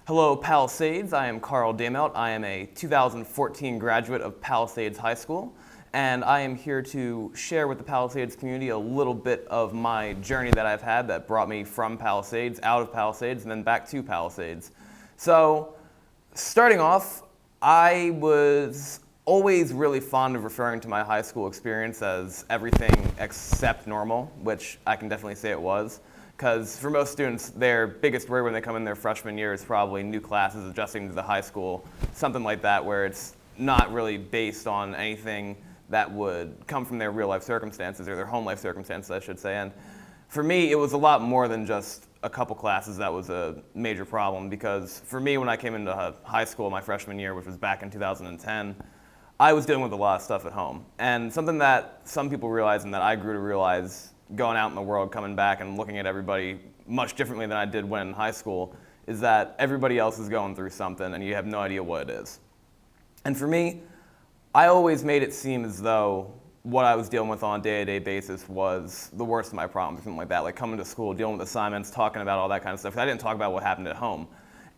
Hello, Palisades. I am Karl Dehmelt. I am a 2014 graduate of Palisades High School, and I am here to share with the Palisades community a little bit of my journey that I've had that brought me from Palisades, out of Palisades, and then back to Palisades. So, starting off, I was always really fond of referring to my high school experience as everything except normal, which I can definitely say it was. Because for most students, their biggest worry when they come in their freshman year is probably new classes, adjusting to the high school, something like that, where it's not really based on anything that would come from their real life circumstances, or their home life circumstances, I should say. And for me, it was a lot more than just a couple classes that was a major problem, because for me, when I came into high school my freshman year, which was back in 2010, I was dealing with a lot of stuff at home. And something that some people realize and that I grew to realize going out in the world, coming back and looking at everybody much differently than I did when in high school, is that everybody else is going through something and you have no idea what it is. And for me, I always made it seem as though what I was dealing with on a day-to-day basis was the worst of my problems, something like that, like coming to school, dealing with assignments, talking about all that kind of stuff. I didn't talk about what happened at home.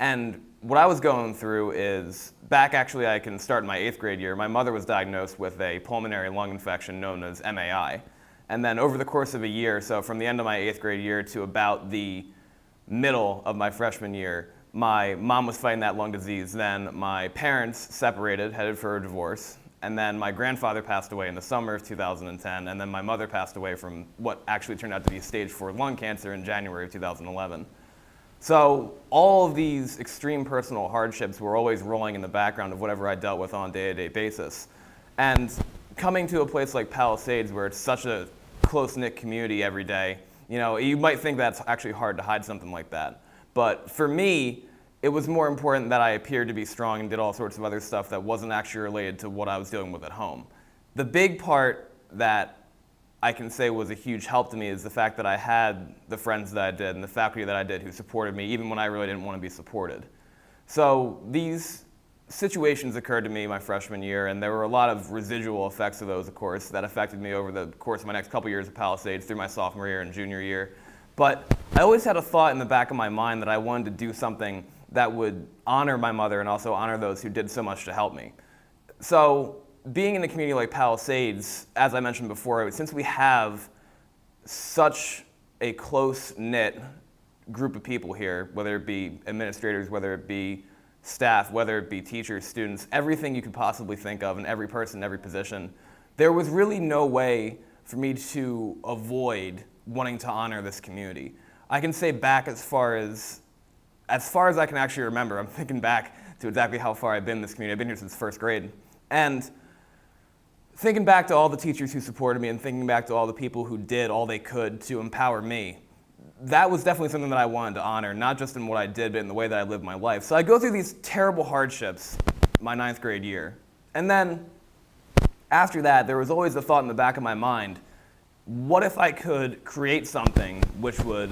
And what I was going through is, actually I can start in my 8th grade year, my mother was diagnosed with a pulmonary lung infection known as MAI. And then over the course of a year, so from the end of my 8th grade year to about the middle of my freshman year, my mom was fighting that lung disease. Then my parents separated, headed for a divorce. And then my grandfather passed away in the summer of 2010. And then my mother passed away from what actually turned out to be stage 4 lung cancer in January of 2011. So all of these extreme personal hardships were always rolling in the background of whatever I dealt with on a day-to-day basis. And coming to a place like Palisades, where it's such a close-knit community every day, you might think that's actually hard to hide something like that. But for me, it was more important that I appeared to be strong and did all sorts of other stuff that wasn't actually related to what I was dealing with at home. The big part that I can say was a huge help to me is the fact that I had the friends that I did and the faculty that I did who supported me, even when I really didn't want to be supported. So these situations occurred to me my freshman year, and there were a lot of residual effects of those, of course, that affected me over the course of my next couple years of Palisades through my sophomore year and junior year. But I always had a thought in the back of my mind that I wanted to do something that would honor my mother and also honor those who did so much to help me. So being in a community like Palisades, as I mentioned before, since we have such a close-knit group of people here, whether it be administrators, whether it be staff, whether it be teachers, students, everything you could possibly think of, and every person, every position, there was really no way for me to avoid wanting to honor this community. I can say back as far as I can actually remember. I'm thinking back to exactly how far I've been in this community. I've been here since 1st grade. And thinking back to all the teachers who supported me and thinking back to all the people who did all they could to empower me, that was definitely something that I wanted to honor, not just in what I did, but in the way that I lived my life. So I go through these terrible hardships my 9th grade year. And then after that, there was always the thought in the back of my mind, what if I could create something which would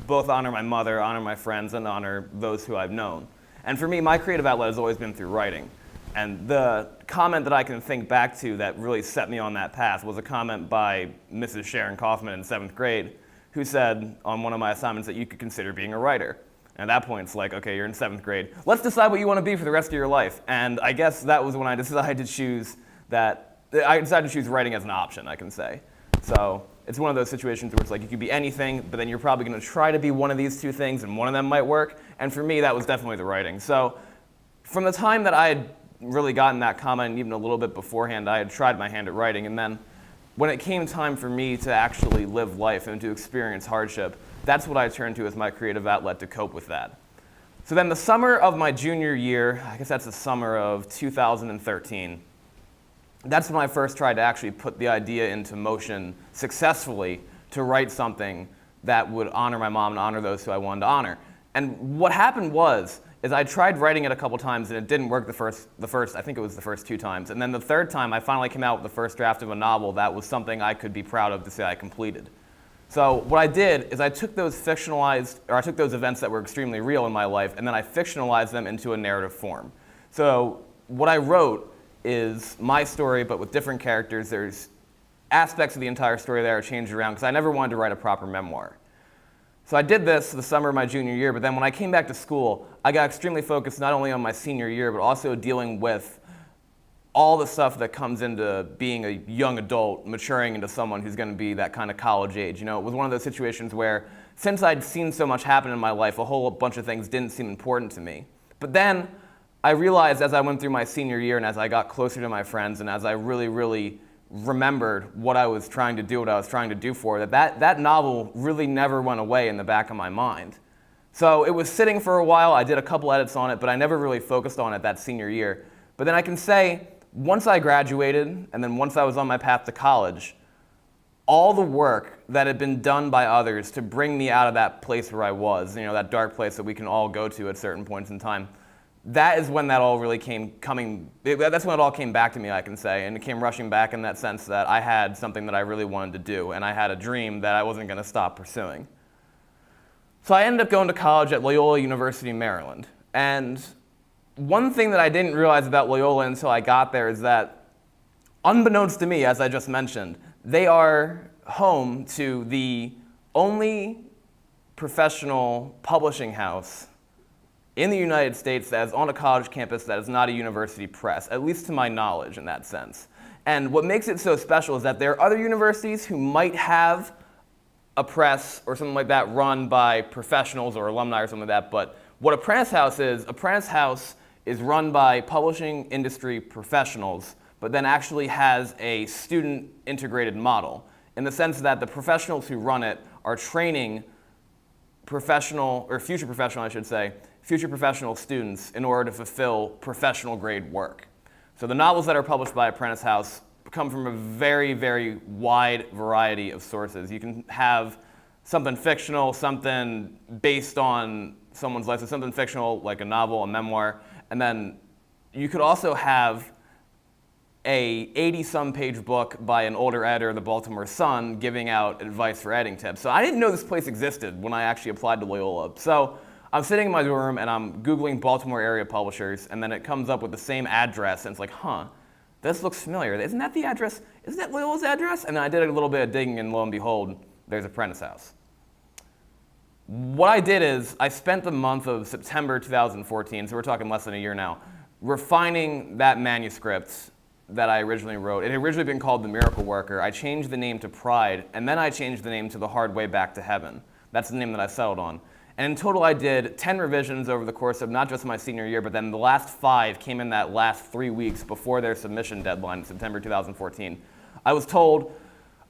both honor my mother, honor my friends, and honor those who I've known? And for me, my creative outlet has always been through writing. And the comment that I can think back to that really set me on that path was a comment by Mrs. Sharon Kaufman in 7th grade, who said on one of my assignments that you could consider being a writer. And at that point, it's like, okay, you're in 7th grade. Let's decide what you want to be for the rest of your life. And I guess that was when I decided to choose writing as an option, I can say. So it's one of those situations where it's like you could be anything, but then you're probably going to try to be one of these two things, and one of them might work. And for me, that was definitely the writing. So from the time that I had really gotten that comment, and even a little bit beforehand, I had tried my hand at writing. And then when it came time for me to actually live life and to experience hardship, that's what I turned to as my creative outlet to cope with that. So then the summer of my junior year, I guess that's the summer of 2013, that's when I first tried to actually put the idea into motion successfully to write something that would honor my mom and honor those who I wanted to honor. And what happened is I tried writing it a couple times and it didn't work I think it was the first 2 times. And then the 3rd time I finally came out with the first draft of a novel that was something I could be proud of to say I completed. So what I did is I took those events that were extremely real in my life, and then I fictionalized them into a narrative form. So what I wrote is my story, but with different characters. There's aspects of the entire story that are changed around because I never wanted to write a proper memoir. So I did this the summer of my junior year, but then when I came back to school, I got extremely focused not only on my senior year, but also dealing with all the stuff that comes into being a young adult, maturing into someone who's going to be that kind of college age. You know, it was one of those situations where, since I'd seen so much happen in my life, a whole bunch of things didn't seem important to me. But then I realized as I went through my senior year and as I got closer to my friends and as I really, really remembered what I was trying to do, what I was trying to do for, that novel really never went away in the back of my mind. So it was sitting for a while. I did a couple edits on it, but I never really focused on it that senior year. But then I can say, once I graduated, and then once I was on my path to college, all the work that had been done by others to bring me out of that place where I was, you know, that dark place that we can all go to at certain points in time, that is when that all really that's when it all came back to me, I can say, and it came rushing back in that sense that I had something that I really wanted to do, and I had a dream that I wasn't going to stop pursuing. So I ended up going to college at Loyola University, Maryland, and one thing that I didn't realize about Loyola until I got there is that, unbeknownst to me, as I just mentioned, they are home to the only professional publishing house in the United States that is on a college campus that is not a university press, at least to my knowledge in that sense. And what makes it so special is that there are other universities who might have a press or something like that run by professionals or alumni or something like that, but what a Prentice House is run by publishing industry professionals, but then actually has a student integrated model in the sense that the professionals who run it are training future professional students in order to fulfill professional grade work. So the novels that are published by Apprentice House come from a very, very wide variety of sources. You can have something fictional, something based on someone's life, so something fictional like a novel, a memoir, and then you could also have a 80-some page book by an older editor of the Baltimore Sun giving out advice for editing tips. So I didn't know this place existed when I actually applied to Loyola. So I'm sitting in my dorm and I'm Googling Baltimore area publishers, and then it comes up with the same address, and it's like, huh, this looks familiar. Isn't that the address? Isn't that Loyola's address? And then I did a little bit of digging, and lo and behold, there's Apprentice House. What I did is I spent the month of September 2014, so we're talking less than a year now, refining that manuscript that I originally wrote. It had originally been called The Miracle Worker. I changed the name to Pride, and then I changed the name to The Hard Way Back to Heaven. That's the name that I settled on. And in total, I did 10 revisions over the course of not just my senior year, but then the last 5 came in that last 3 weeks before their submission deadline in September 2014. I was told,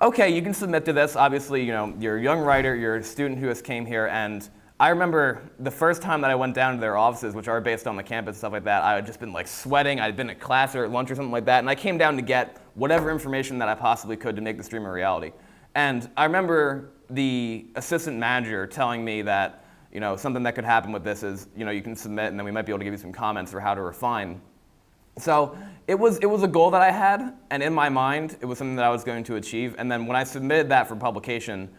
okay, you can submit to this. Obviously, you know, you're a young writer, you're a student who has came here, and I remember the first time that I went down to their offices, which are based on the campus and stuff like that, I had just been like sweating. I'd been at class or at lunch or something like that, and I came down to get whatever information that I possibly could to make this dream a reality. And I remember the assistant manager telling me that, you know, something that could happen with this is, you know, you can submit and then we might be able to give you some comments for how to refine. So it was a goal that I had, and in my mind, it was something that I was going to achieve. And then when I submitted that for publication,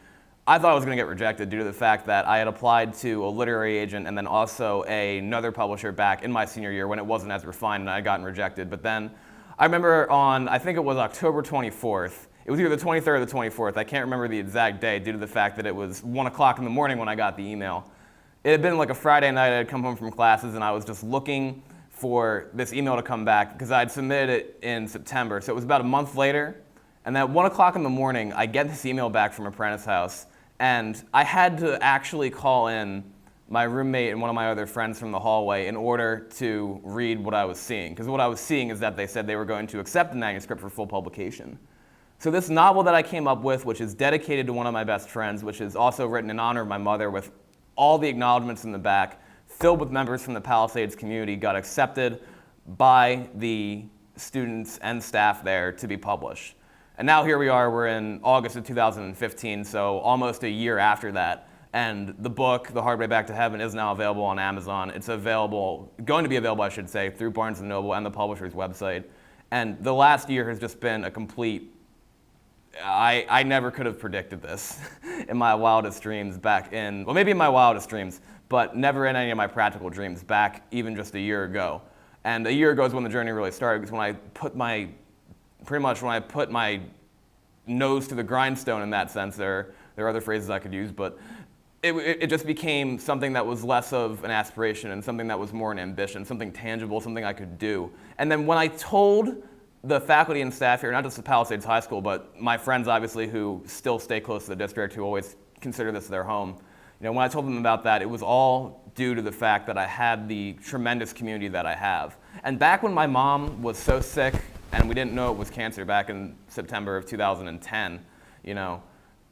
I thought I was going to get rejected due to the fact that I had applied to a literary agent and then also another publisher back in my senior year when it wasn't as refined and I had gotten rejected. But then I remember on, I think it was October 24th, it was either the 23rd or the 24th, I can't remember the exact day due to the fact that it was 1 o'clock in the morning when I got the email. It had been like a Friday night, I had come home from classes and I was just looking for this email to come back because I had submitted it in September. So it was about a month later, and then at 1 o'clock in the morning, I get this email back from Apprentice House, and I had to actually call in my roommate and one of my other friends from the hallway in order to read what I was seeing. Because what I was seeing is that they said they were going to accept the manuscript for full publication. So this novel that I came up with, which is dedicated to one of my best friends, which is also written in honor of my mother with all the acknowledgments in the back, filled with members from the Palisades community, got accepted by the students and staff there to be published. And now here we are, we're in August of 2015, so almost a year after that. And the book, The Hard Way Back to Heaven, is now available on Amazon. It's going to be available, I should say, through Barnes & Noble and the publisher's website. And the last year has just been a complete, I never could have predicted this in my wildest dreams back in, well, maybe in my wildest dreams, but never in any of my practical dreams back even just a year ago. And a year ago is when the journey really started, because when I put my nose to the grindstone in that sense, there are other phrases I could use, but it just became something that was less of an aspiration and something that was more an ambition, something tangible, something I could do. And then when I told the faculty and staff here, not just at Palisades High School, but my friends obviously who still stay close to the district, who always consider this their home, when I told them about that, it was all due to the fact that I had the tremendous community that I have. And back when my mom was so sick and we didn't know it was cancer back in September of 2010,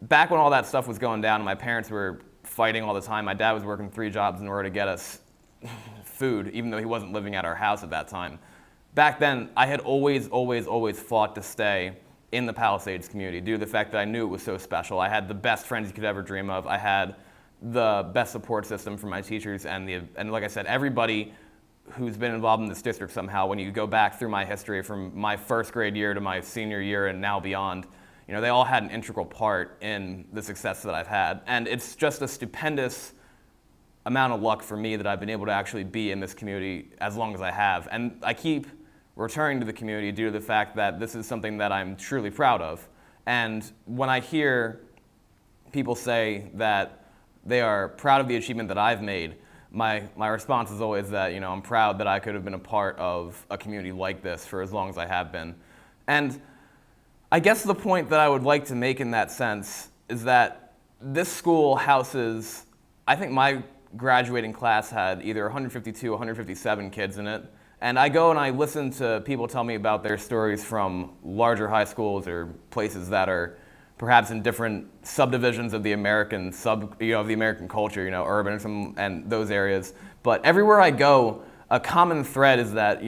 back when all that stuff was going down and my parents were fighting all the time, my dad was working 3 jobs in order to get us food, even though he wasn't living at our house at that time. Back then, I had always fought to stay in the Palisades community due to the fact that I knew it was so special. I had the best friends you could ever dream of. I had the best support system from my teachers and like I said, everybody who's been involved in this district somehow, when you go back through my history from my first grade year to my senior year and now beyond, they all had an integral part in the success that I've had. And it's just a stupendous amount of luck for me that I've been able to actually be in this community as long as I have. And I keep returning to the community due to the fact that this is something that I'm truly proud of. And when I hear people say that they are proud of the achievement that I've made, my response is always that I'm proud that I could have been a part of a community like this for as long as I have been. And I guess the point that I would like to make in that sense is that this school houses, I think my graduating class had either 152 or 157 kids in it. And I go and I listen to people tell me about their stories from larger high schools or places that are perhaps in different subdivisions of the American of the American culture, urban and those areas. But everywhere I go, a common thread is that,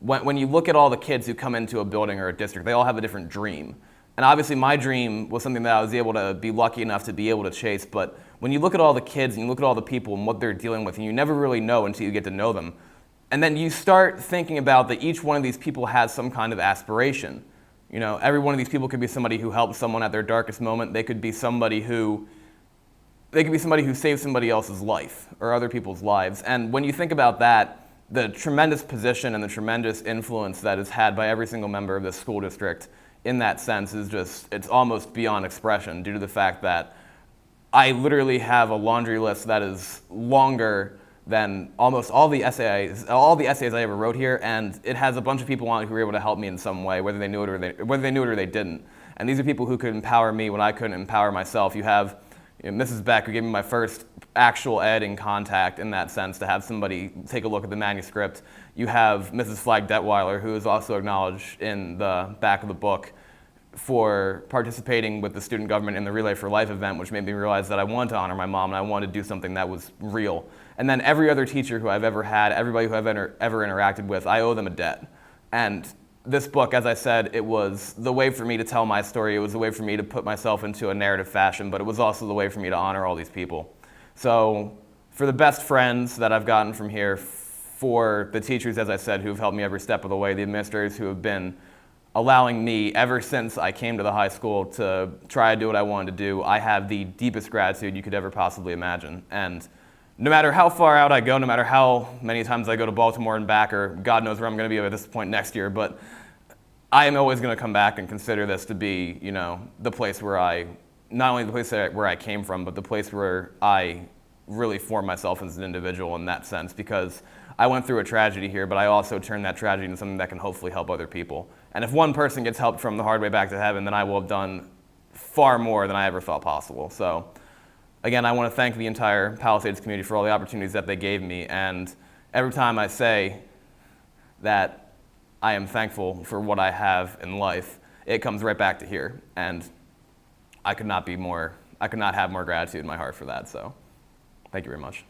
when you look at all the kids who come into a building or a district, they all have a different dream. And obviously my dream was something that I was able to be lucky enough to be able to chase. But when you look at all the kids and you look at all the people and what they're dealing with, and you never really know until you get to know them. And then you start thinking about that each one of these people has some kind of aspiration. Every one of these people could be somebody who helped someone at their darkest moment. They could be somebody who saved somebody else's life or other people's lives. And when you think about that, the tremendous position and the tremendous influence that is had by every single member of this school district in that sense is it's almost beyond expression due to the fact that I literally have a laundry list that is longer than almost all the essays I ever wrote here, and it has a bunch of people on it who were able to help me in some way, whether they knew it or they didn't. And these are people who could empower me when I couldn't empower myself. You have Mrs. Beck, who gave me my first actual editing contact in that sense, to have somebody take a look at the manuscript. You have Mrs. Flagg Detweiler, who is also acknowledged in the back of the book for participating with the student government in the Relay for Life event, which made me realize that I wanted to honor my mom and I wanted to do something that was real. And then every other teacher who I've ever had, everybody who I've ever interacted with, I owe them a debt. And this book, as I said, it was the way for me to tell my story. It was the way for me to put myself into a narrative fashion, but it was also the way for me to honor all these people. So for the best friends that I've gotten from here, for the teachers, as I said, who've helped me every step of the way, the administrators who have been allowing me, ever since I came to the high school, to try to do what I wanted to do, I have the deepest gratitude you could ever possibly imagine. And no matter how far out I go, no matter how many times I go to Baltimore and back, or God knows where I'm going to be at this point next year, but I am always going to come back and consider this to be, the place where not only the place where I came from, but the place where I really formed myself as an individual in that sense, because I went through a tragedy here, but I also turned that tragedy into something that can hopefully help other people. And if one person gets helped from the hard way back to heaven, then I will have done far more than I ever thought possible. So again, I want to thank the entire Palisades community for all the opportunities that they gave me. And every time I say that I am thankful for what I have in life, it comes right back to here. And I could not have more gratitude in my heart for that. So thank you very much.